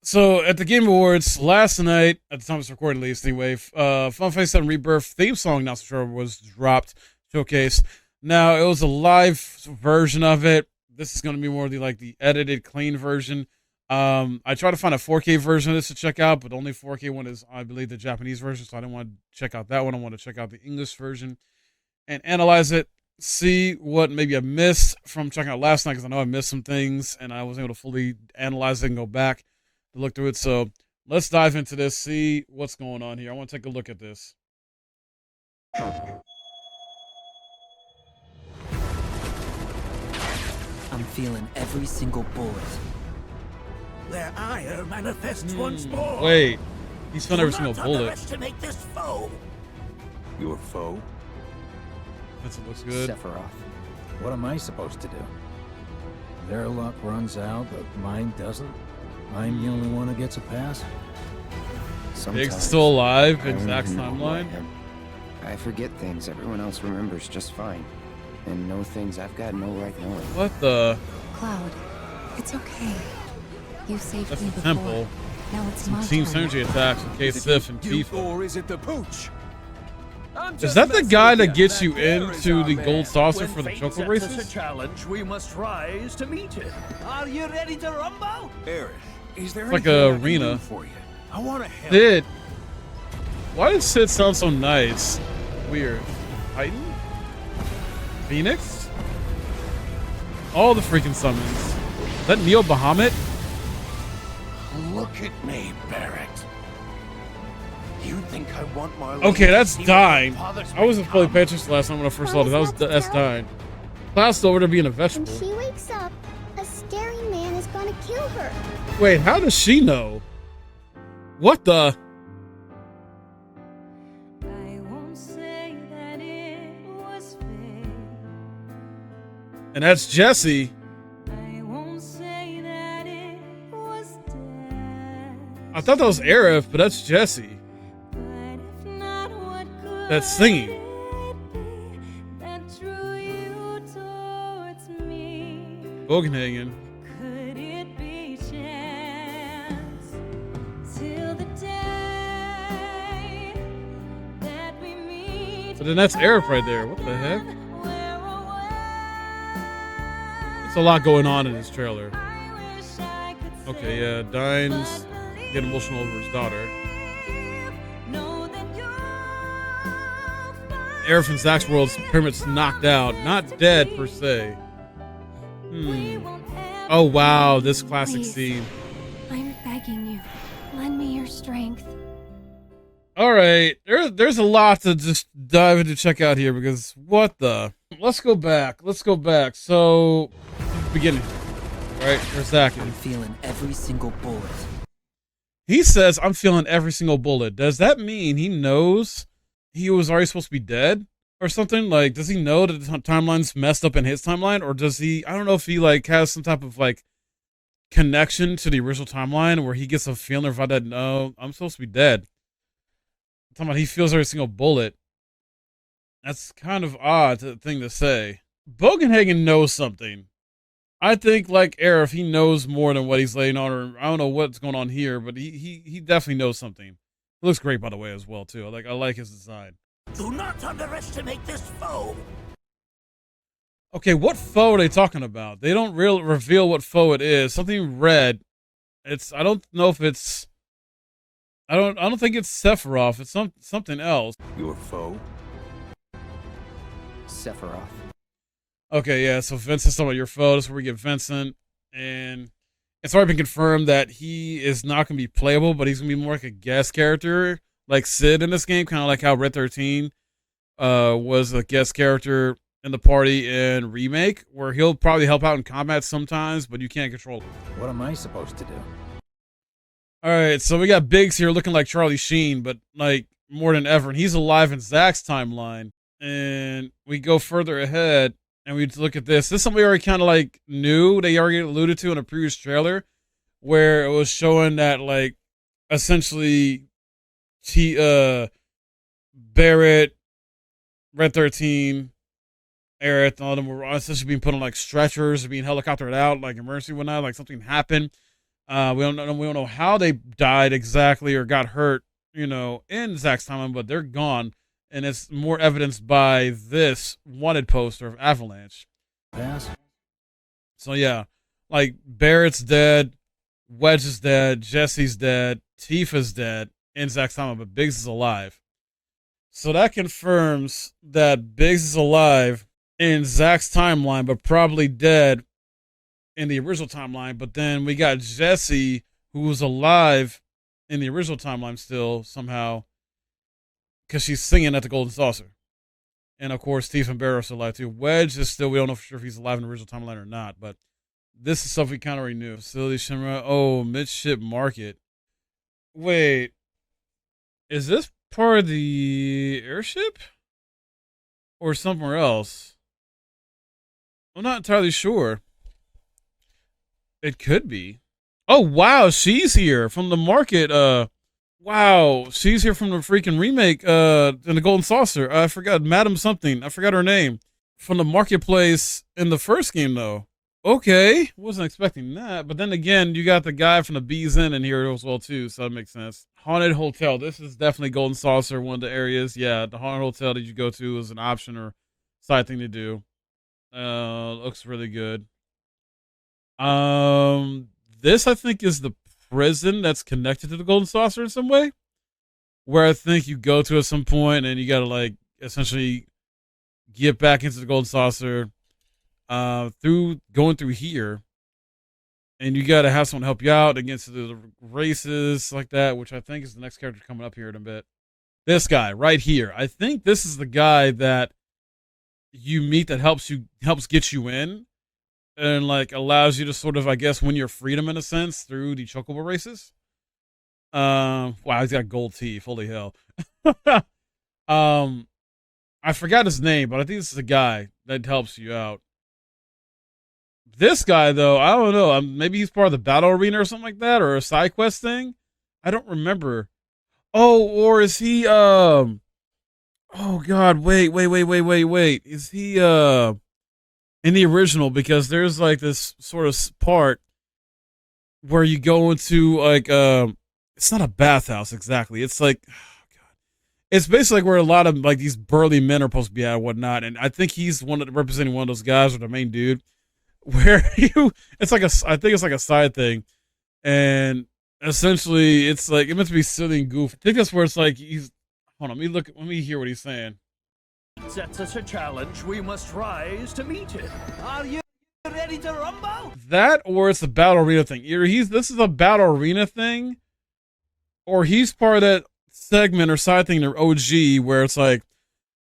So at the Game Awards last night, at the time it's recorded at least anyway, Final Fantasy VII Rebirth theme song not so sure was dropped, showcase. Now it was a live version of it. This is going to be more of the edited, clean version. I tried to find a 4K version of this to check out, but the only 4K one is, I believe, the Japanese version, so I didn't want to check out that one. I want to check out the English version and analyze it, see what maybe I missed from checking out last night, because I know I missed some things, and I wasn't able to fully analyze it and go back to look through it. So let's dive into this, see what's going on here. I want to take a look at this. I'm feeling every single bullet. Their ire manifests once more. Wait, he's feeling every Do single not bullet. underestimate this foe. Your foe? That looks good. Sephiroth. What am I supposed to do? Their luck runs out, but mine doesn't. I'm the only one who gets a pass. Big's still alive I in don't Zack's even know who I timeline. am. I forget things everyone else remembers just fine. And know things I've got no right knowing. What the? Cloud, it's okay. You saved That's me the before. temple. Now it's Some my Team turn. Synergy attacks in case Sif and You Tifa. or is it the pooch? Is that the guy that gets you into the gold saucer for the When fate Choco sets us races? a challenge, we must rise to meet it. Are you ready to rumble? Aerith, is there It's like anything a I can arena. do for you? I want to help. Sid. Why does Sid sound so nice? Weird. Titan? Phoenix? All the freaking summons. Is that Neo Bahamut? Look at me, Barrett. You think I want my Okay, that's Dyne. Father's I wasn't fully become? paying attention last time when I first saw this. That's Dyne. Cloud's over there being a When vegetable. she wakes up, a staring man is gonna kill her. Wait, how does she know? What the? I won't say that it was fate. And that's Jesse. I won't say that it was death. I thought that was Aerith, but that's Jesse. But if not, what good That's singing. it be that drew you towards me? Bogenhagen. Could it be chance till the day that we meet? But then that's Aerith right there. What the heck? Where There's a lot going on in this trailer. I wish I could Okay, yeah, Dyne's getting emotional over his daughter. know that you'll find Aerith and Zack's world's pretty much knocked out. Not dead, per se. we won't ever Oh, wow, this classic Please. scene. I'm begging you. Lend me your strength. Alright, there's a lot to just dive into, check out here, because what the? Let's go back. So, beginning. Right, where's Zack? I'm feeling every single bullet. He says, I'm feeling every single bullet. Does that mean he knows he was already supposed to be dead or something? Like, does he know that the timeline's messed up in his timeline? Or does he, I don't know if he, has some type of, connection to the original timeline where he gets a feeling of that, no, I'm supposed to be dead. I'm talking about he feels every single bullet. That's kind of odd thing to say. Bogenhagen knows something. I think, like Aerith, he knows more than what he's laying on, or I don't know what's going on here, but he definitely knows something. It looks great, by the way, as well, too. I like his design. Do not underestimate this foe. Okay, what foe are they talking about? They don't reveal what foe it is. Something red. I don't know if it's, I don't think it's Sephiroth. It's something else. Your foe? Sephiroth. Okay, yeah, so Vincent's talking about your foe. That's where we get Vincent. And it's already been confirmed that he is not going to be playable, but he's going to be more like a guest character, like Sid in this game, kind of like how Red 13 was a guest character in the party in Remake, where he'll probably help out in combat sometimes, but you can't control him. What am I supposed to do? All right, so we got Biggs here looking like Charlie Sheen, but more than ever. And he's alive in Zack's timeline. And we go further ahead, and we look at this. This is something we already kind of knew. They already alluded to in a previous trailer, where it was showing that essentially, Barrett, Red 13, Aerith, all of them were essentially being put on stretchers, being helicoptered out, emergency whatnot, something happened. We don't know how they died exactly or got hurt, in Zack's timeline, but they're gone, and it's more evidenced by this wanted poster of Avalanche. Pass. So yeah, like Barrett's dead, Wedge is dead, Jesse's dead, Tifa's dead in Zack's timeline, but Biggs is alive. So that confirms that Biggs is alive in Zack's timeline, but probably dead in the original timeline. But then we got Jesse, who was alive in the original timeline still somehow, because she's singing at the Golden Saucer. And of course, Tifa and Barrett are still alive too. Wedge is still, we don't know for sure if he's alive in the original timeline or not, but this is stuff we kind of already knew. Facility Shinra. Oh, midship market. Wait, is this part of the airship or somewhere else? I'm not entirely sure. It could be. Oh wow, she's here from the market. Wow, she's here from the freaking remake. In the Golden Saucer. I forgot Madam something. I forgot her name from the marketplace in the first game though. Okay, wasn't expecting that. But then again, you got the guy from the Bees Inn in here as well too, so that makes sense. Haunted Hotel. This is definitely Golden Saucer, one of the areas. Yeah, the Haunted Hotel that you go to is an option or side thing to do. Looks really good. This I think is the prison that's connected to the Golden Saucer in some way, where I think you go to at some point and you gotta like essentially get back into the Golden Saucer. Through going through here, and you got to have someone help you out against the races like that, which I think is the next character coming up here in a bit. This guy right here, I think this is the guy that you meet that helps get you in, and like allows you to sort of, I guess, win your freedom in a sense through the chocobo races. Wow, he's got gold teeth. Holy hell. I forgot his name, but I think this is the guy that helps you out. This guy, though, I don't know. Maybe he's part of the battle arena or something like that, or a side quest thing. I don't remember. Oh, or is he? Oh God! Wait. Is he? In the original, because there's like this sort of part where you go into like it's not a bathhouse exactly. It's like, oh God, it's basically like where a lot of like these burly men are supposed to be at and whatnot. And I think he's representing one of those guys or the main dude. Where it's like I think it's like a side thing, and essentially it's like it meant to be silly and goof. I think that's where it's like hold on, let me hear what he's saying. Sets us a challenge. We must rise to meet it. Are you ready to rumble? That, or it's a battle arena thing. Either this is a battle arena thing, or he's part of that segment or side thing in OG where it's like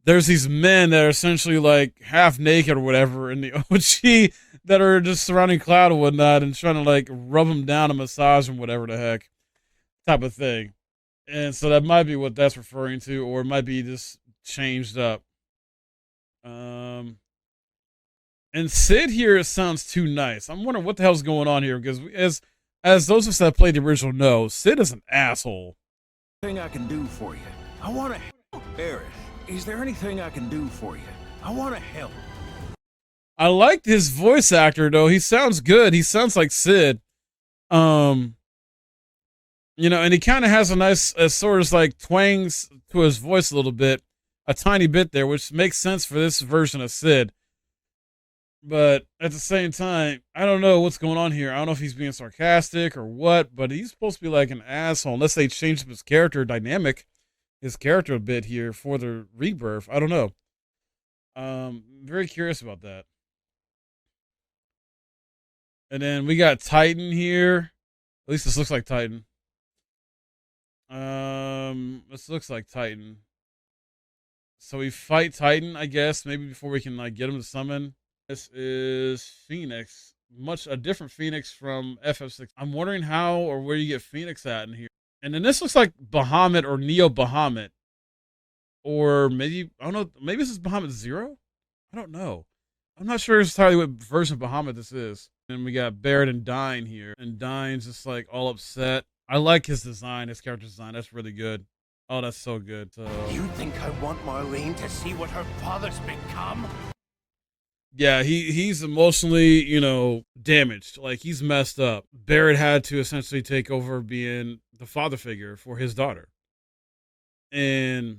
there's these men that are essentially like half naked or whatever in the OG that are just surrounding Cloud and whatnot and trying to like rub him down and massage him, whatever the heck type of thing. And so that might be what that's referring to, or it might be just changed up. And Sid here sounds too nice. I'm wondering what the hell's going on here, because as those of us that played the original know, Sid is an asshole. Thing I can do for you. I want to help. Barrett, is there anything I can do for you? I want to help. I liked his voice actor though. He sounds good. He sounds like Sid. And he kind of has a nice sort of like twangs to his voice a little bit, a tiny bit there, which makes sense for this version of Sid. But at the same time, I don't know what's going on here. I don't know if he's being sarcastic or what, but he's supposed to be like an asshole unless they changed up his character dynamic, his character a bit here for the rebirth. I don't know. Very curious about that. And then we got Titan here. At least this looks like Titan. This looks like Titan. So we fight Titan, I guess, maybe before we can like get him to summon. This is Phoenix, a different Phoenix from FF6. I'm wondering how or where you get Phoenix at in here. And then this looks like Bahamut or Neo Bahamut, or maybe I don't know. Maybe this is Bahamut Zero. I don't know. I'm not sure entirely what version of Bahamut this is. And we got Barrett and Dine here, and Dine's just like all upset. I like his design, his character design. That's really good. Oh, that's so good. So You think I want Marlene to see what her father's become? Yeah, he's emotionally, damaged. Like, he's messed up. Barrett had to essentially take over being the father figure for his daughter. And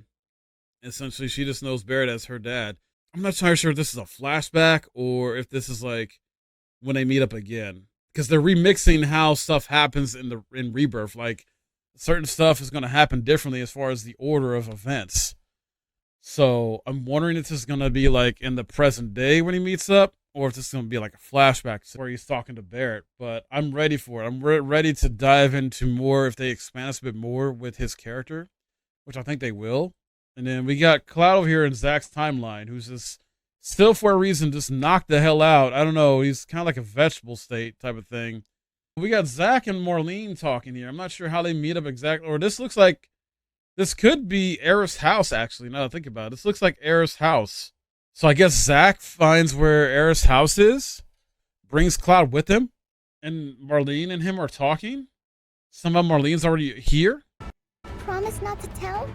essentially, she just knows Barrett as her dad. I'm not entirely sure if this is a flashback or if this is like when they meet up again, because they're remixing how stuff happens in Rebirth. Like, certain stuff is going to happen differently as far as the order of events. So I'm wondering if this is going to be like in the present day when he meets up, or if this is going to be like a flashback where he's talking to Barrett. But I'm ready for it. I'm ready to dive into more if they expand us a bit more with his character, which I think they will. And then we got Cloud over here in Zach's timeline, who's just still for a reason just knocked the hell out. I don't know. He's kind of like a vegetable state type of thing. We got Zach and Marlene talking here. I'm not sure how they meet up exactly. Or this looks like this could be Aerith's house, actually, now that I think about it. This looks like Aerith's house. So I guess Zach finds where Aerith's house is, brings Cloud with him, and Marlene and him are talking. Somehow Marlene's already here. Promise not to tell?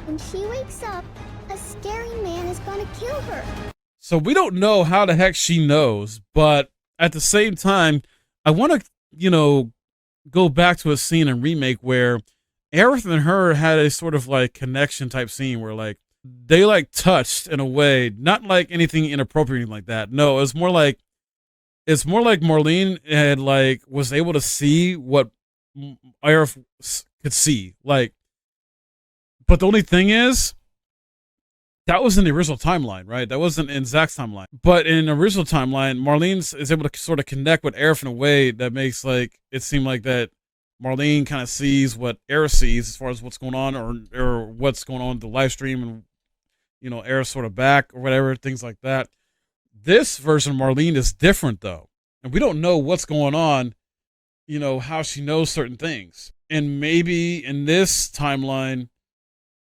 When she wakes up, a scary man is gonna kill her. So we don't know how the heck she knows, but at the same time, I want to, go back to a scene in Remake where Aerith and her had a sort of like connection type scene where like they like touched in a way, not like anything inappropriate or anything like that. No, it's more like Marlene had like was able to see what Aerith could see, like. But the only thing is, that was in the original timeline, right? That wasn't in Zach's timeline. But in the original timeline, Marlene is able to sort of connect with Aerith in a way that makes like it seem like that Marlene kind of sees what Aerith sees as far as what's going on or what's going on with the live stream, and Aerith's sort of back or whatever, things like that. This version of Marlene is different though, and we don't know what's going on, how she knows certain things. And maybe in this timeline,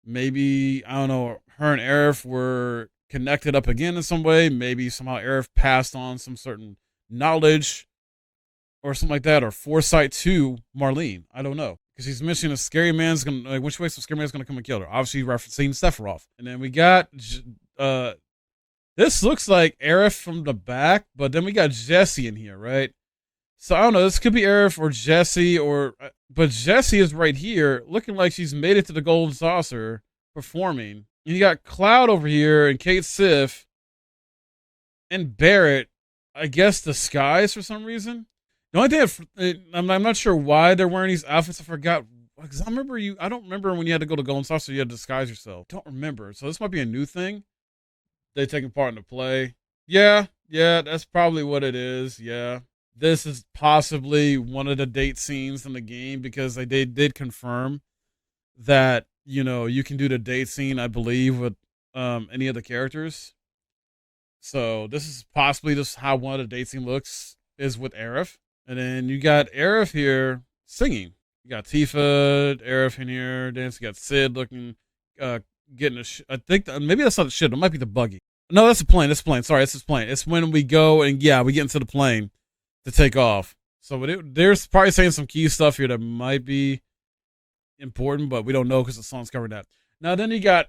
maybe, I don't know, her and Aerith were connected up again in some way. Maybe somehow Aerith passed on some certain knowledge or something like that, or foresight to Marlene. I don't know. Because he's mentioning a scary man's going to, like, which way some scary man's going to come and kill her. Obviously referencing Sephiroth. And then we got, this looks like Aerith from the back, but then we got Jesse in here, right? So I don't know, this could be Aerith or Jesse, but Jesse is right here, looking like she's made it to the Golden Saucer, performing. And you got Cloud over here, and Kate Sif, and Barrett, I guess disguised for some reason. The only thing I'm not sure why they're wearing these outfits. I forgot, because I don't remember when you had to go to Golden Saucer, you had to disguise yourself. Don't remember. So this might be a new thing. They taking part in the play. Yeah, that's probably what it is. Yeah. This is possibly one of the date scenes in the game, because they did confirm that, you can do the date scene, I believe, with any of the characters. So this is possibly just how one of the date scene looks, is with Aerith. And then you got Aerith here singing. You got Tifa, Aerith in here dancing. You got Sid looking, getting I think maybe that's not the ship. It might be the buggy. No, that's the plane. Sorry, that's the plane. It's when we go and we get into the plane to take off. So they're probably saying some key stuff here that might be important, but we don't know because the song's covering that. Now then you got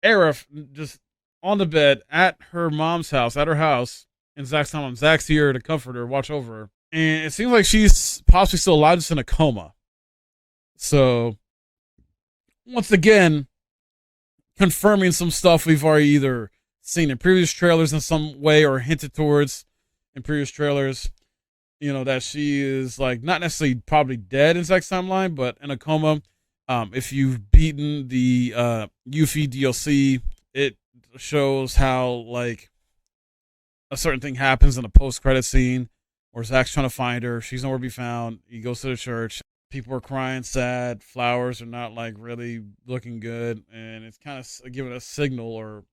Aerith just on the bed at her mom's house, at her house, and Zach's time. Zach's here to comfort her, watch over her. And it seems like she's possibly still alive, just in a coma. So, once again, confirming some stuff we've already either seen in previous trailers in some way or hinted towards in previous trailers. That she is like not necessarily probably dead in Zach's timeline, but in a coma. If you've beaten the Yuffie DLC, it shows how like a certain thing happens in a post-credit scene where Zach's trying to find her. She's nowhere to be found. He goes to the church. People are crying, sad. Flowers are not like really looking good, and it's kind of giving a signal or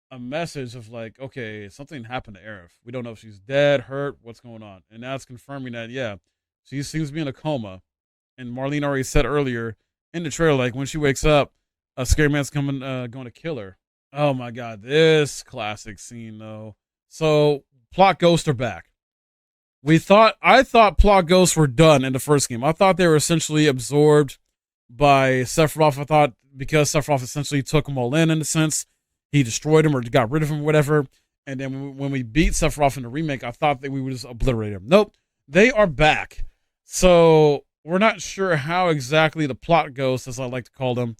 a message of like, okay, something happened to Aerith. We don't know if she's dead, hurt, what's going on. And now it's confirming that, she seems to be in a coma. And Marlene already said earlier in the trailer, like when she wakes up, a scary man's going to kill her. Oh my God, this classic scene though. So plot ghosts are back. I thought plot ghosts were done in the first game. I thought they were essentially absorbed by Sephiroth. I thought because Sephiroth essentially took them all in a sense, he destroyed him or got rid of him, or whatever. And then when we beat Sephiroth in the remake, I thought that we would just obliterate him. Nope, they are back. So we're not sure how exactly the plot ghosts, as I like to call them,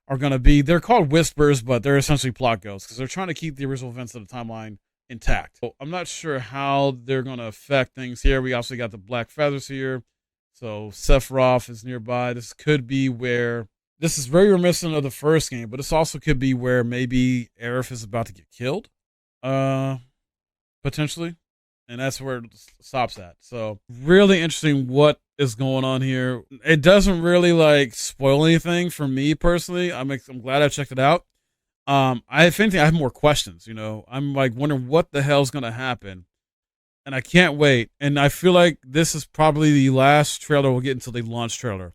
are going to be. They're called whispers, but they're essentially plot ghosts because they're trying to keep the original events of the timeline intact. So I'm not sure how they're going to affect things here. We also got the Black Feathers here. So Sephiroth is nearby. This could be where, this is very reminiscent of the first game, but this also could be where maybe Aerith is about to get killed. Potentially. And that's where it stops at. So really interesting what is going on here. It doesn't really like spoil anything for me personally. I'm glad I checked it out. If anything, I have more questions, you know. I'm like wondering what the hell's gonna happen. And I can't wait. And I feel like this is probably the last trailer we'll get until the launch trailer.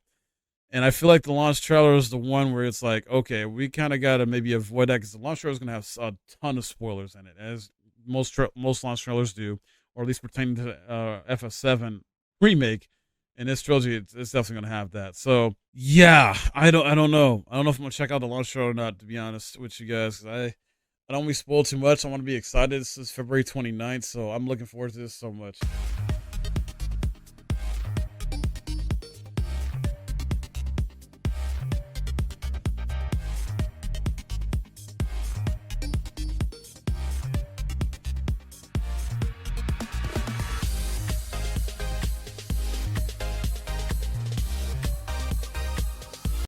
And I feel like the launch trailer is the one where it's like, okay, we kind of got to maybe avoid that because the launch trailer is going to have a ton of spoilers in it, as most launch trailers do, or at least pertaining to FF7 remake. And this trilogy, it's definitely going to have that. So, yeah, I don't know. I don't know if I'm going to check out the launch trailer or not, to be honest with you guys. 'Cause I don't want to be spoiled too much. I want to be excited. This is February 29th, so I'm looking forward to this so much.